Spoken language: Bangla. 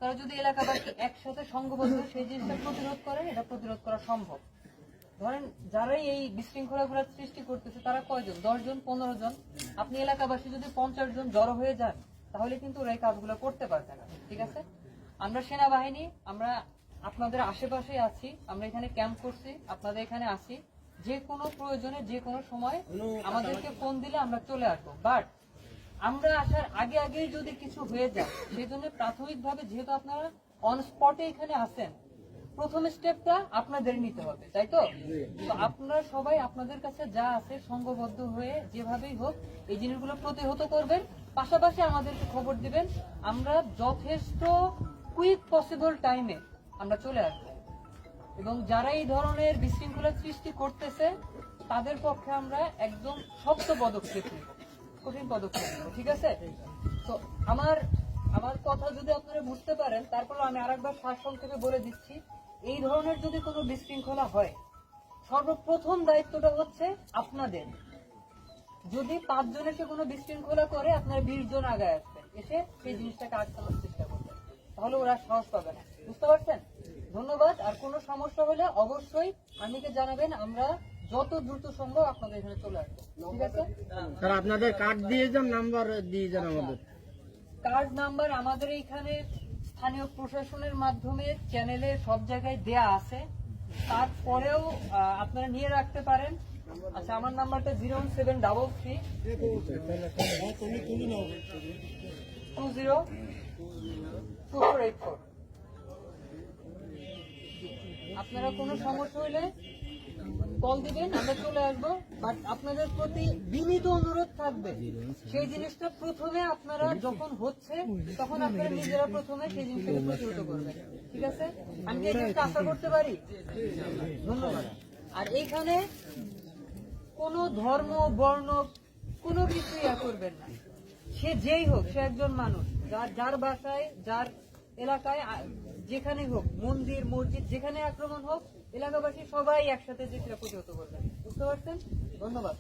তারা যদি এলাকাবাসী একসাথে সংঘবদ্ধ সেই জিনিসটা প্রতিরোধ করে, এটা প্রতিরোধ করা সম্ভব। ধরেন যারাই এই বিশৃঙ্খলাগুলো সৃষ্টি করতেছে তারা কয়জন, 10 জন 15 জন। আপনি এলাকাবাসী যদি 50 জন জড়ো হয়ে যান তাহলে কিন্তু ওরা এই কাজগুলো করতে পারবে না। ঠিক আছে, আমরা সেনাবাহিনী, আমরা আপনাদের আশেপাশে আছি, আমরা এখানে ক্যাম্প করছি, আপনাদের এখানে আসি। যে কোনো প্রয়োজনে যে কোনো সময় আমাদেরকে ফোন দিলে আমরা চলে আসবো। বাট আমরা আসার আগে আগেই যদি কিছু হয়ে যায়, সেই জন্য প্রাথমিকভাবে যেহেতু আপনারা অন স্পটে এখানে আসেন, প্রথম স্টেপটা আপনাদের নিতে হবে, তাই তো? তো আপনারা সবাই আপনাদের কাছে যা আছে সংঘবদ্ধ হয়ে যেভাবেই হোক এই জিনিসগুলো প্রতিহত করবেন। পাশাপাশি আমাদেরকে খবর দিবেন, আমরা যথেষ্ট কুইক পসিবল টাইমে আমরা চলে আসবো। এবং যারা এই ধরনের বিশৃঙ্খলা সৃষ্টি করতেছে তাদের পক্ষে আমরা একদম শক্ত পদক্ষেপ নিব, কঠিন পদক্ষেপ নিব। ঠিক আছে? তো আমার কথা যদি আপনারা বুঝতে পারেন, তারপর আমি আরেকবার সারসংক্ষেপে বলে দিচ্ছি। এই ধরনের যদি কোনো বিশৃঙ্খলা হয়, সর্বপ্রথম দায়িত্বটা হচ্ছে আপনাদের। যদি 5 জন এসে কোনো বিশৃঙ্খলা করে, আপনারা 20 জন আগে আসবেন, এসে সেই জিনিসটাকে আটকানোর চেষ্টা করবেন, তাহলে ওরা সাহস পাবে না। বুঝতে পারছেন? ধন্যবাদ। আর কোনো সমস্যা হলে অবশ্যই আমাকে জানাবেন, আমরা যত দ্রুত সম্ভব আপনাদের এখানে চলে আসবো। ঠিক আছে স্যার, আপনাদের কার্ড দিয়ে যান, নাম্বার দিয়ে যান আমাদের। কার্ড নাম্বার আমাদের এইখানে স্থানীয় প্রশাসনের মাধ্যমে চ্যানেলে সব জায়গায় দেয়া আছে, তারপরেও আপনারা নিয়ে রাখতে পারেন। আচ্ছা, আমার নাম্বারটা 01733202484। আপনারা কোনো সমস্যা হলে কল দিবেন, আমরা চলে আসবো। বাট আপনাদের প্রতি বিনীত অনুরোধ থাকবে, সেই জিনিসটা প্রথমে আপনারা যখন হচ্ছে তখন আপনারা নিজেরা প্রথমে সেই জিনিসটাকে প্রতিহত করবেন। ঠিক আছে? আমি কি এই জিনিসটা আশা করতে পারি? ধন্যবাদ। আর এইখানে কোনো ধর্ম বর্ণ কোনো কিছুই করবেন না। সে যেই হোক, সে একজন মানুষ, যার বাসায় যার এলাকায় যেখানেই হোক, মন্দির মসজিদ যেখানে আক্রমণ হোক, এলাকাবাসী সবাই একসাথে যে সেটা প্রতিহত করবেন। বুঝতে পারছেন? ধন্যবাদ।